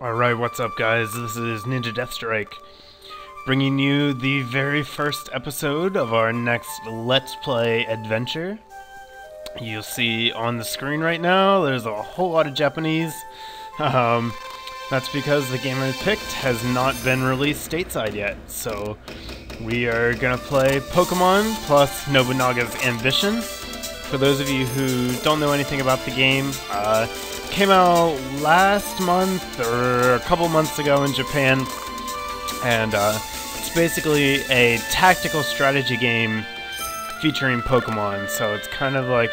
Alright, what's up guys? This is NinjaDeathStrike, bringing you the very first episode of our next Let's Play adventure. You'll see on the screen right now, there's a whole lot of Japanese. That's because the game I picked has not been released stateside yet, so we are gonna play Pokemon plus Nobunaga's Ambition. For those of you who don't know anything about the game, came out last month or a couple months ago in Japan, and it's basically a tactical strategy game featuring Pokemon. So it's kind of like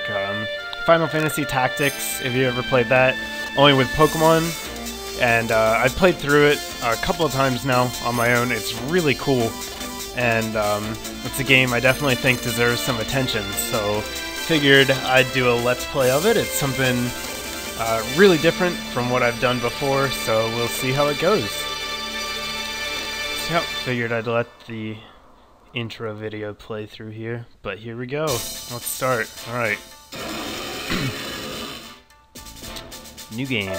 Final Fantasy Tactics, if you ever played that, only with Pokemon. And I've played through it a couple of times now on my own. It's really cool, and it's a game I definitely think deserves some attention. So figured I'd do a Let's Play of it. It's something really different from what I've done before, so we'll see how it goes. So, figured I'd let the intro video play through here, but here we go. Let's start. Alright. New game.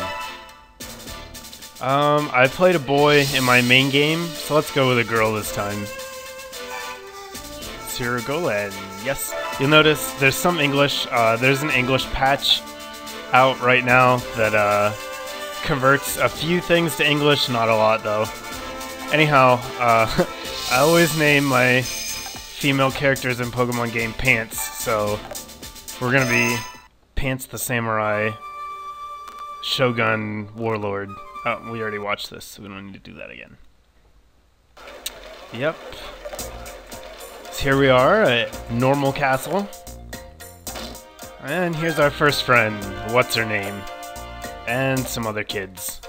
I played a boy in my main game, so let's go with a girl this time. Sirigolan. Yes. You'll notice there's some English. There's an English patch out right now that converts a few things to English, not a lot though. Anyhow, I always name my female characters in Pokemon game Pants, so we're gonna be Pants the Samurai Shogun Warlord. Oh, we already watched this, so we don't need to do that again. Yep. So here we are at Normal Castle. And here's our first friend. What's her name? And some other kids.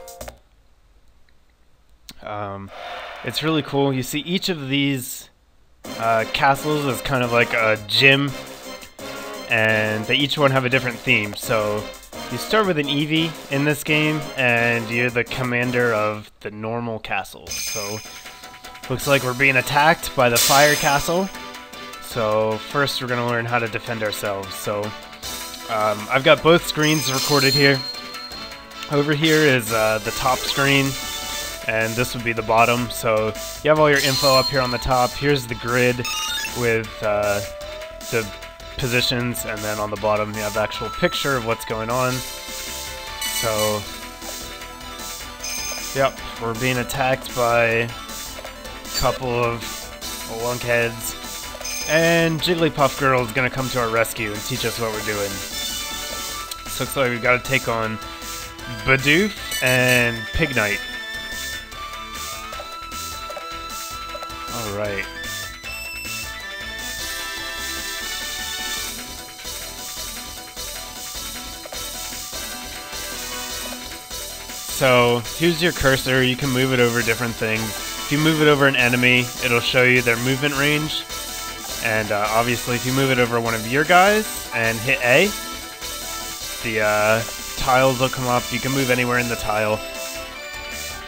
It's really cool. You see each of these castles is kind of like a gym, and they each one have a different theme. So you start with an Eevee in this game, and you're the commander of the normal castle. So looks like we're being attacked by the fire castle. So first we're going to learn how to defend ourselves. So I've got both screens recorded here. Over here is the top screen, and this would be the bottom. So you have all your info up here on the top. Here's the grid with the positions, and then on the bottom you have the actual picture of what's going on. So, yep, we're being attacked by a couple of lunkheads. And Jigglypuff Girl is going to come to our rescue and teach us what we're doing. So looks like we've got to take on Bidoof and Pignite. Alright. So here's your cursor. You can move it over different things. If you move it over an enemy, it'll show you their movement range. And obviously, if you move it over one of your guys and hit A, the tiles will come up. You can move anywhere in the tile.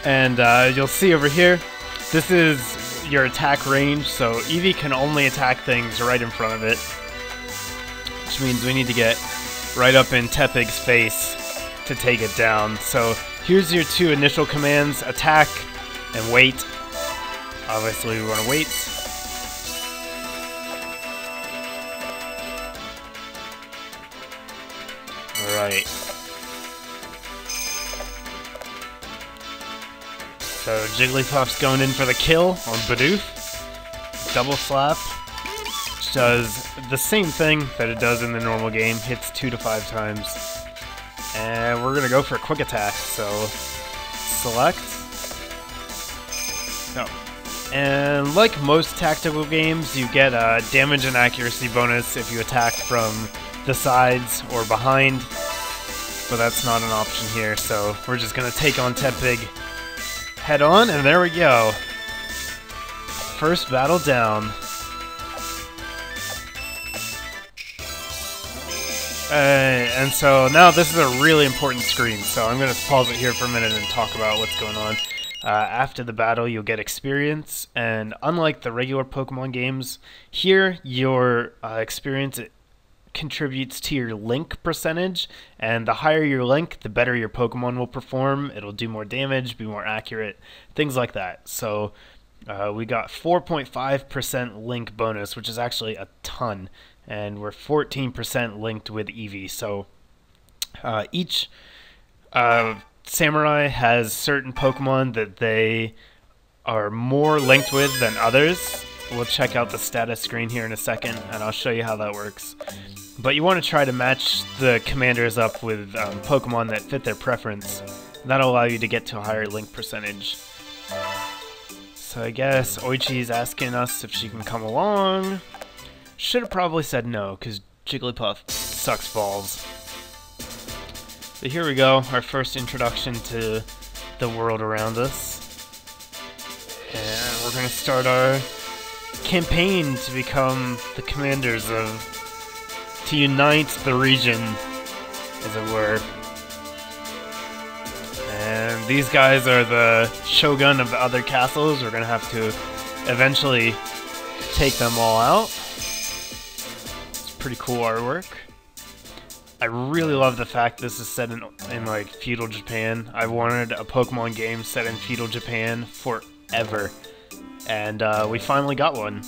And you'll see over here, this is your attack range. So Eevee can only attack things right in front of it, which means we need to get right up in Tepig's face to take it down. So here's your two initial commands: attack and wait. Obviously, we want to wait. Alright. So Jigglypuff's going in for the kill on Bidoof. Double slap, which does the same thing that it does in the normal game. Hits 2 to 5 times. And we're gonna go for a quick attack. So select. Oh. And like most tactical games, you get a damage and accuracy bonus if you attack from the sides or behind, but that's not an option here, so we're just gonna take on Tepig head on, and there we go. First battle down. And so now this is a really important screen, so I'm gonna pause it here for a minute and talk about what's going on. After the battle, you'll get experience, and unlike the regular Pokemon games, here your experience contributes to your link percentage, and the higher your link, the better your Pokemon will perform. It'll do more damage, be more accurate, things like that. So we got 4.5% link bonus, which is actually a ton, and we're 14% linked with Eevee. So each samurai has certain Pokemon that they are more linked with than others. We'll check out the status screen here in a second, and I'll show you how that works. But you want to try to match the commanders up with Pokemon that fit their preference. That'll allow you to get to a higher link percentage. So I guess Oichi's asking us if she can come along. Should have probably said no, because Jigglypuff sucks balls. But here we go, our first introduction to the world around us. And we're going to start our campaign to become the commanders to unite the region, as it were. And these guys are the shogun of the other castles. We're gonna have to eventually take them all out. It's pretty cool artwork. I really love the fact this is set in like feudal Japan. I wanted a Pokemon game set in feudal Japan forever. And we finally got one.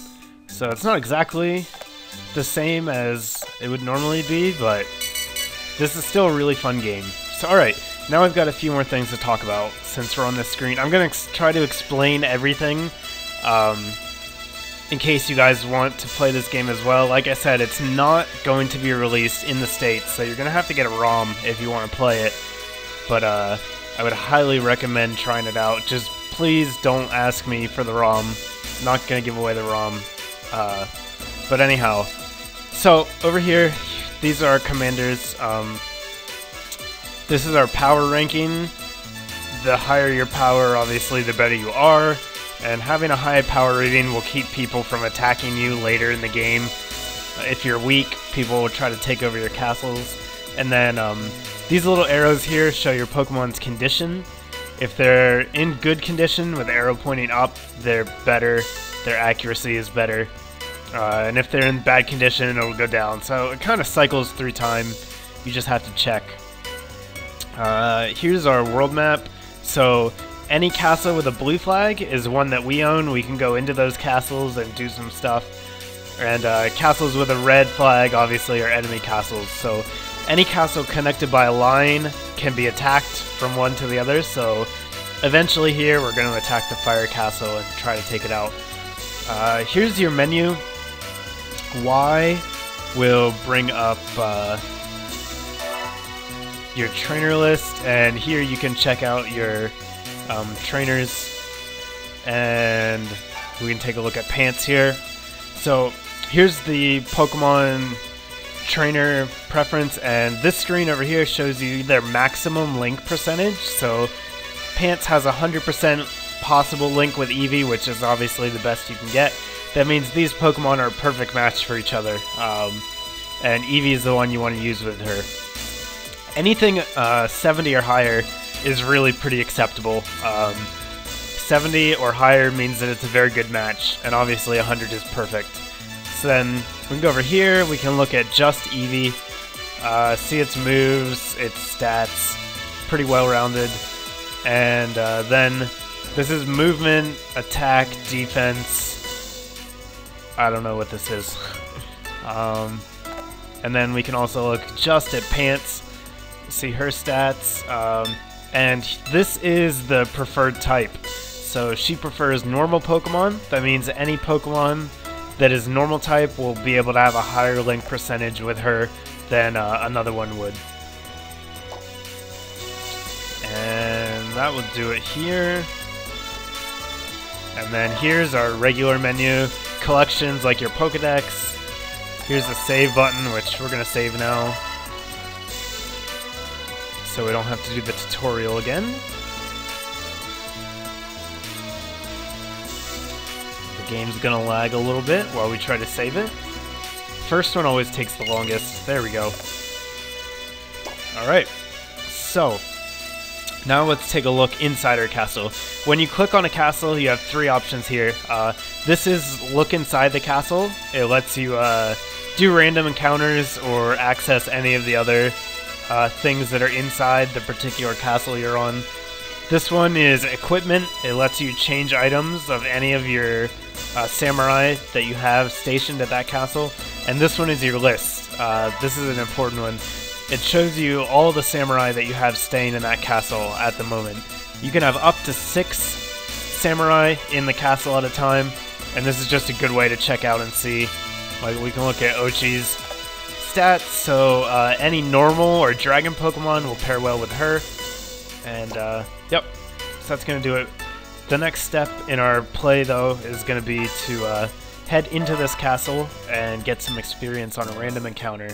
So it's not exactly the same as it would normally be, but this is still a really fun game. So alright, now I've got a few more things to talk about since we're on this screen. I'm going to try to explain everything in case you guys want to play this game as well. Like I said, it's not going to be released in the States, so you're going to have to get a ROM if you want to play it. But I would highly recommend trying it out. Just please don't ask me for the ROM. I'm not going to give away the ROM. But anyhow, so over here, these are our commanders. This is our power ranking. The higher your power, obviously, the better you are. And having a high power rating will keep people from attacking you later in the game. If you're weak, people will try to take over your castles. And then these little arrows here show your Pokemon's condition. If they're in good condition with the arrow pointing up, they're better. Their accuracy is better. And if they're in bad condition, it'll go down. So it kind of cycles through time. You just have to check. Here's our world map. So any castle with a blue flag is one that we own. We can go into those castles and do some stuff. And castles with a red flag, obviously, are enemy castles. So any castle connected by a line can be attacked from one to the other. So eventually here, we're going to attack the fire castle and try to take it out. Here's your menu. Y will bring up your trainer list, and here you can check out your trainers, and we can take a look at Pants here. So here's the Pokemon trainer preference, and this screen over here shows you their maximum link percentage. So Pants has 100% possible link with Eevee, which is obviously the best you can get. That means these Pokemon are a perfect match for each other, and Eevee is the one you want to use with her. Anything 70 or higher is really pretty acceptable. 70 or higher means that it's a very good match, and obviously 100 is perfect. So then we can go over here, we can look at just Eevee, see its moves, its stats, pretty well-rounded, and then this is movement, attack, defense. I don't know what this is. And then we can also look just at Pants, see her stats, and this is the preferred type. So she prefers normal Pokemon. That means any Pokemon that is normal type will be able to have a higher link percentage with her than another one would. And that will do it here. And then here's our regular menu. Collections like your Pokedex. Here's the save button, which we're going to save now, so we don't have to do the tutorial again. The game's going to lag a little bit while we try to save it. First one always takes the longest. There we go. Alright, so now let's take a look inside our castle. When you click on a castle, you have three options here. This is look inside the castle. It lets you do random encounters or access any of the other things that are inside the particular castle you're on. This one is equipment. It lets you change items of any of your samurai that you have stationed at that castle. And this one is your list. This is an important one. It shows you all the samurai that you have staying in that castle at the moment. You can have up to 6 samurai in the castle at a time, and this is just a good way to check out and see. Like, we can look at Ochi's stats, so any normal or dragon Pokemon will pair well with her. And, yep, so that's going to do it. The next step in our play, though, is going to be to head into this castle and get some experience on a random encounter.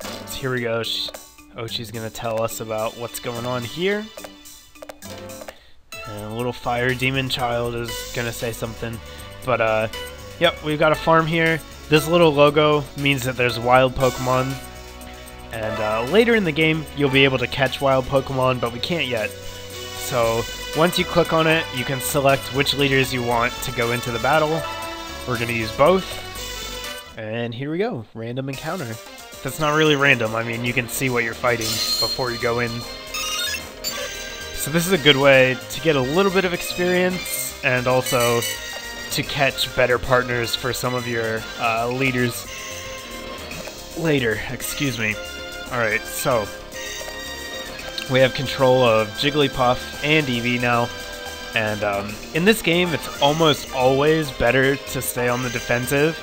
So here we go. Ochi's going to tell us about what's going on here. And a little fire demon child is going to say something. But, yep, we've got a farm here. This little logo means that there's wild Pokemon. And later in the game, you'll be able to catch wild Pokemon, but we can't yet. So once you click on it, you can select which leaders you want to go into the battle. We're going to use both. And here we go. Random encounter. That's not really random. I mean, you can see what you're fighting before you go in. So this is a good way to get a little bit of experience and also to catch better partners for some of your leaders later. Excuse me. Alright, so we have control of Jigglypuff and Eevee now, and in this game it's almost always better to stay on the defensive.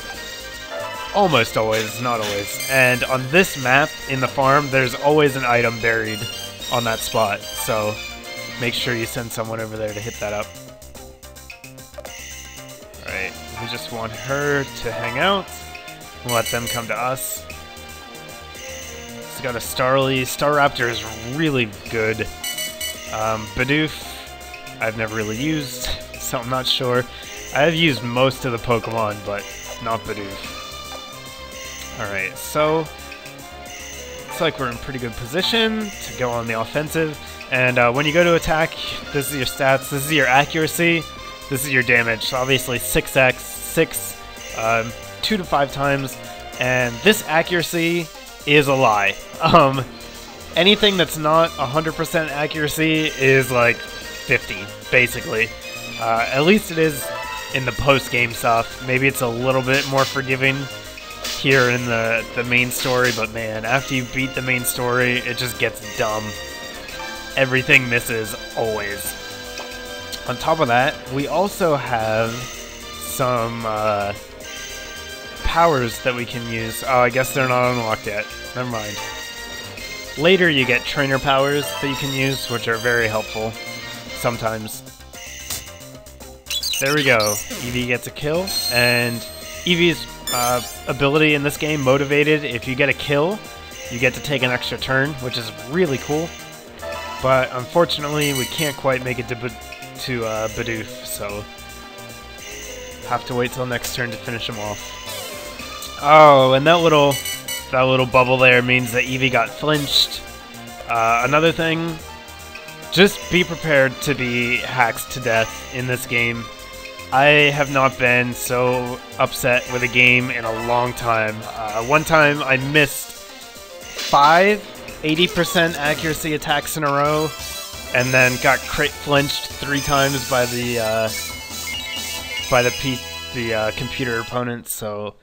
Almost always, not always. And on this map in the farm, there's always an item buried on that spot, so make sure you send someone over there to hit that up. Alright, we just want her to hang out and let them come to us. It's got a Starly. Staraptor is really good. Bidoof, I've never really used, so I'm not sure. I have used most of the Pokemon, but not Bidoof. Alright, so looks like we're in pretty good position to go on the offensive. And when you go to attack, this is your stats, this is your accuracy, this is your damage. So obviously 6x, 2 to 5 times, and this accuracy is a lie. Anything that's not 100% accuracy is like 50, basically. At least it is in the post-game stuff. Maybe it's a little bit more forgiving here in the main story, but man, after you beat the main story, it just gets dumb. Everything misses, always. On top of that, we also have some powers that we can use. Oh, I guess they're not unlocked yet. Never mind. Later you get trainer powers that you can use, which are very helpful sometimes. There we go. Eevee gets a kill, and Eevee's ability in this game, Motivated, if you get a kill, you get to take an extra turn, which is really cool. But unfortunately, we can't quite make it to Bidoof, so have to wait till next turn to finish him off. Oh, and that little bubble there means that Eevee got flinched. Another thing, just be prepared to be hacked to death in this game. I have not been so upset with a game in a long time. One time I missed 5 80% accuracy attacks in a row, and then got crit flinched 3 times by the computer opponent. So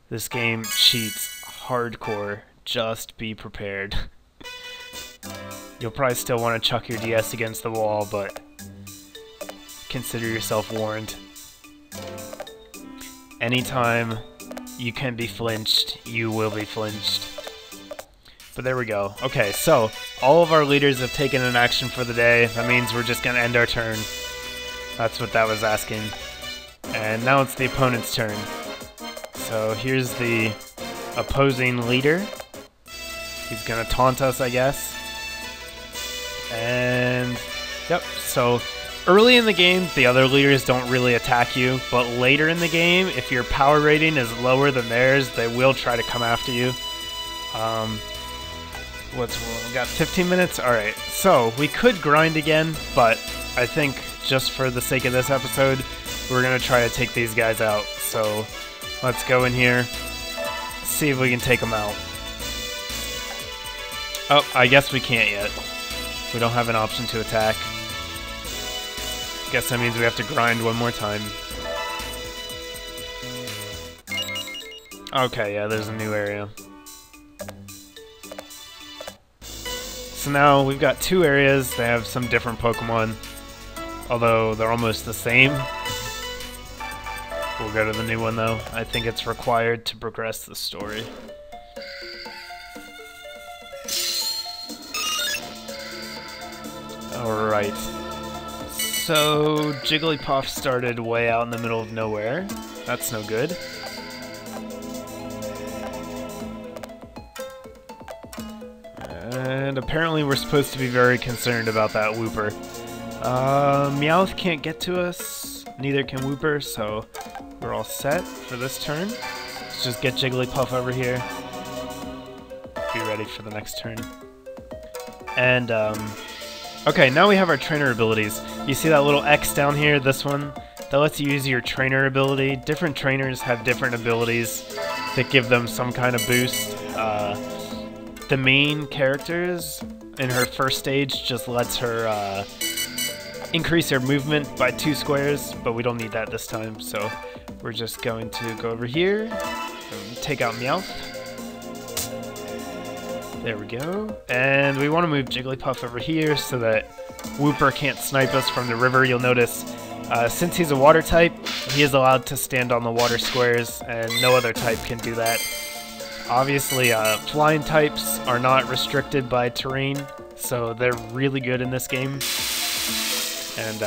this game cheats hardcore. Just be prepared. You'll probably still want to chuck your DS against the wall, but consider yourself warned. Anytime you can be flinched, you will be flinched. But there we go. Okay, so all of our leaders have taken an action for the day. That means we're just going to end our turn. That's what that was asking. And now it's the opponent's turn. So here's the opposing leader. He's going to taunt us, I guess. And yep, so early in the game, the other leaders don't really attack you, but later in the game, if your power rating is lower than theirs, they will try to come after you. We got 15 minutes? Alright, so we could grind again, but I think just for the sake of this episode, we're going to try to take these guys out. So let's go in here. see if we can take him out. Oh, I guess we can't yet. We don't have an option to attack. Guess that means we have to grind one more time. Okay, yeah, there's a new area. So now we've got two areas. They have some different Pokemon, although they're almost the same. We'll go to the new one though. I think it's required to progress the story. Alright. So Jigglypuff started way out in the middle of nowhere. That's no good. And apparently we're supposed to be very concerned about that Wooper. Meowth can't get to us, neither can Wooper, so we're all set for this turn. Let's just get Jigglypuff over here. Be ready for the next turn. And, okay, now we have our trainer abilities. You see that little X down here, this one? That lets you use your trainer ability. Different trainers have different abilities that give them some kind of boost. The main characters in her first stage just lets her increase her movement by 2 squares, but we don't need that this time, so we're just going to go over here and take out Meowth. There we go. And we want to move Jigglypuff over here so that Wooper can't snipe us from the river. You'll notice, since he's a water type, he is allowed to stand on the water squares, and no other type can do that. Obviously, flying types are not restricted by terrain, so they're really good in this game. And,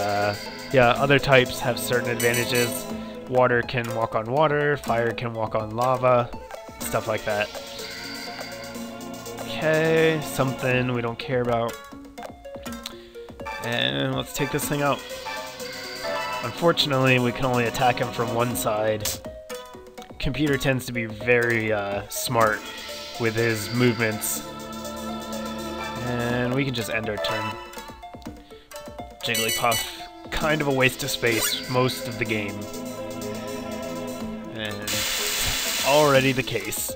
yeah, other types have certain advantages. Water can walk on water, fire can walk on lava, stuff like that. Okay, something we don't care about. And let's take this thing out. Unfortunately, we can only attack him from one side. Computer tends to be very smart with his movements. And we can just end our turn. Jigglypuff, kind of a waste of space most of the game. And already the case.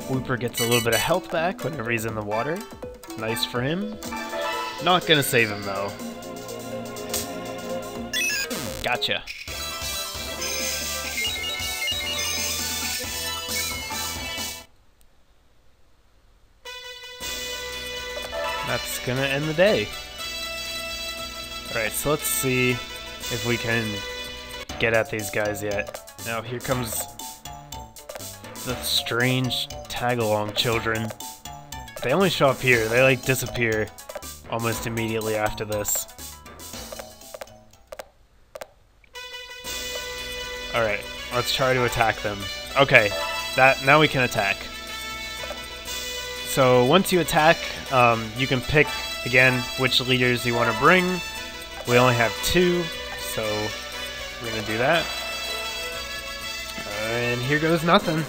Wooper gets a little bit of health back whenever he's in the water. Nice for him. Not gonna save him though. Gotcha. That's gonna end the day. Alright, so let's see if we can get at these guys yet. Now here comes the strange tag-along children. They only show up here. They like disappear almost immediately after this. Alright, let's try to attack them. Okay, now we can attack. So once you attack, you can pick, again, which leaders you want to bring. We only have 2, so we're going to do that. And here goes nothing.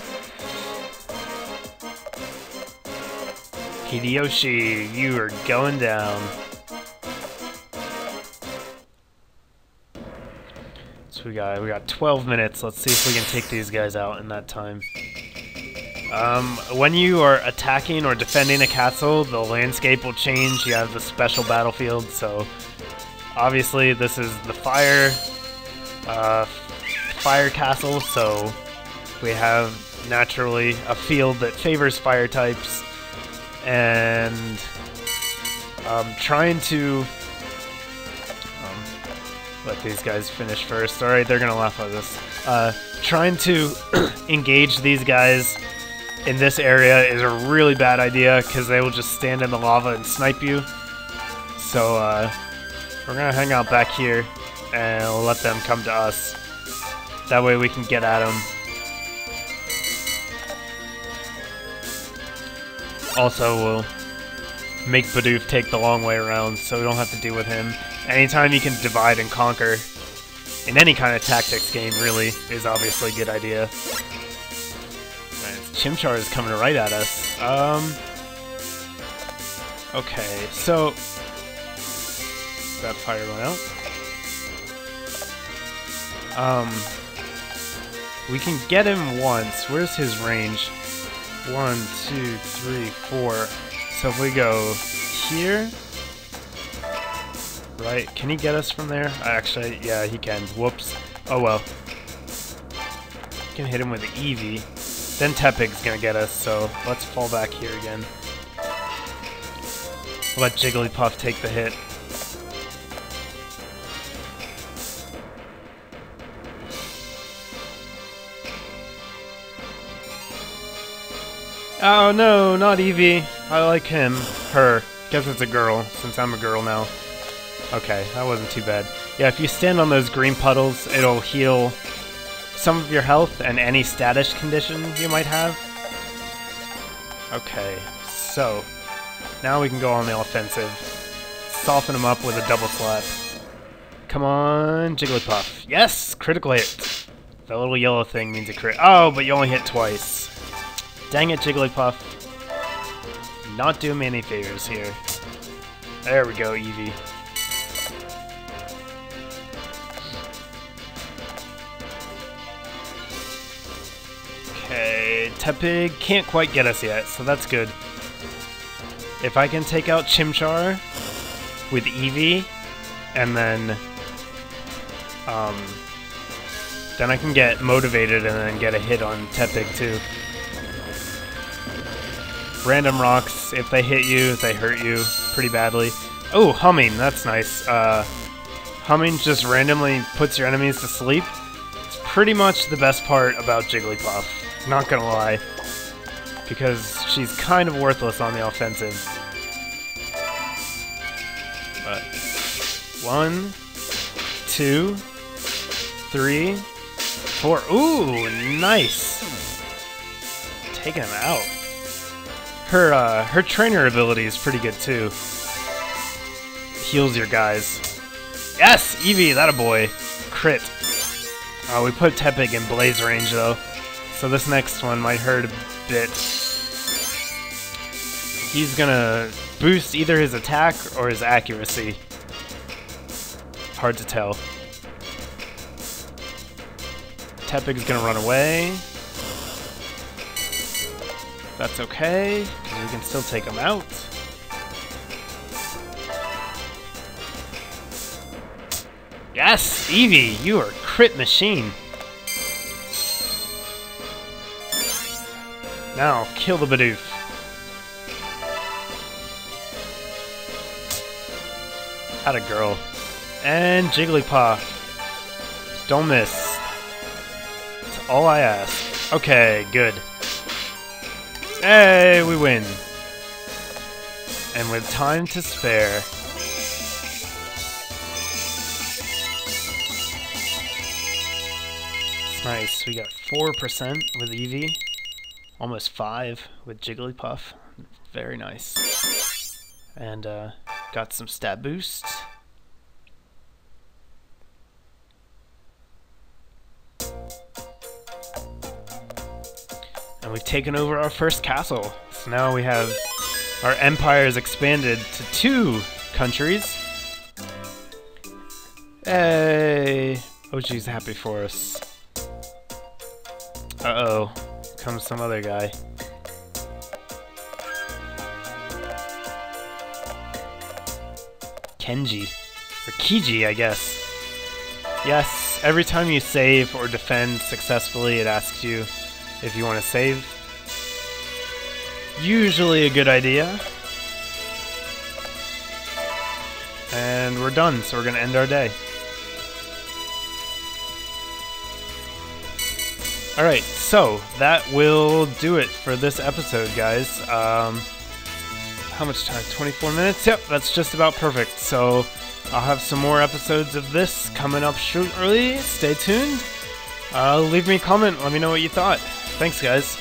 Hideyoshi, you are going down. So we got 12 minutes. Let's see if we can take these guys out in that time. When you are attacking or defending a castle, the landscape will change. You have the special battlefield, so obviously this is the fire castle, so we have naturally a field that favors fire types, and trying to let these guys finish first. Alright, they're gonna laugh at this. Trying to engage these guys in this area is a really bad idea because they will just stand in the lava and snipe you. So we're gonna hang out back here and we'll let them come to us. That way we can get at them. Also, we'll make Bidoof take the long way around so we don't have to deal with him. Anytime you can divide and conquer in any kind of tactics game, really, is obviously a good idea. Chimchar is coming right at us. Okay, so that fire went out. We can get him once. Where's his range? 1, 2, 3, 4. So if we go here, right? Can he get us from there? Actually, yeah, he can. Whoops. Oh well. Can hit him with the Eevee. Then Tepig's gonna get us, so let's fall back here again. Let Jigglypuff take the hit. Oh no, not Eevee. I like him. Her. Guess it's a girl, since I'm a girl now. Okay, that wasn't too bad. Yeah, if you stand on those green puddles, it'll heal some of your health and any status condition you might have. Okay, so now we can go on the offensive. Soften him up with a double slap. Come on, Jigglypuff. Yes! Critical hit. The little yellow thing means a crit. Oh, but you only hit twice. Dang it, Jigglypuff. Not doing me any favors here. There we go, Eevee. Okay, Tepig can't quite get us yet, so that's good. If I can take out Chimchar with Eevee, and then I can get motivated and then get a hit on Tepig too. Random rocks, if they hit you, they hurt you pretty badly. Oh, humming, that's nice. Humming just randomly puts your enemies to sleep. It's pretty much the best part about Jigglypuff, not gonna lie. Because she's kind of worthless on the offensive. But 1, 2, 3, 4. Ooh, nice! Taking him out. Her trainer ability is pretty good too. Heals your guys. Yes! Eevee, that a boy. Crit. Oh, we put Tepig in blaze range though, so this next one might hurt a bit. He's gonna boost either his attack or his accuracy. Hard to tell. Tepig's gonna run away. That's okay, because we can still take him out. Yes! Eevee, you are a crit machine. Now, kill the Bidoof. Atta girl. And Jigglypuff. Don't miss. That's all I ask. Okay, good. Hey, we win. And with time to spare. It's nice. We got 4% with Eevee. Almost 5 with Jigglypuff. Very nice. And got some stat boosts. And we've taken over our first castle. So now we have our empire is expanded to 2 countries. Hey! Ochi's happy for us. Uh-oh. Comes some other guy. Kenji. Or Kiji, I guess. Yes, every time you save or defend successfully, it asks you if you want to save. Usually a good idea. And we're done, so we're going to end our day. Alright, so that will do it for this episode, guys. How much time? 24 minutes? Yep, that's just about perfect. So I'll have some more episodes of this coming up shortly. Stay tuned. Leave me a comment. Let me know what you thought. Thanks, guys.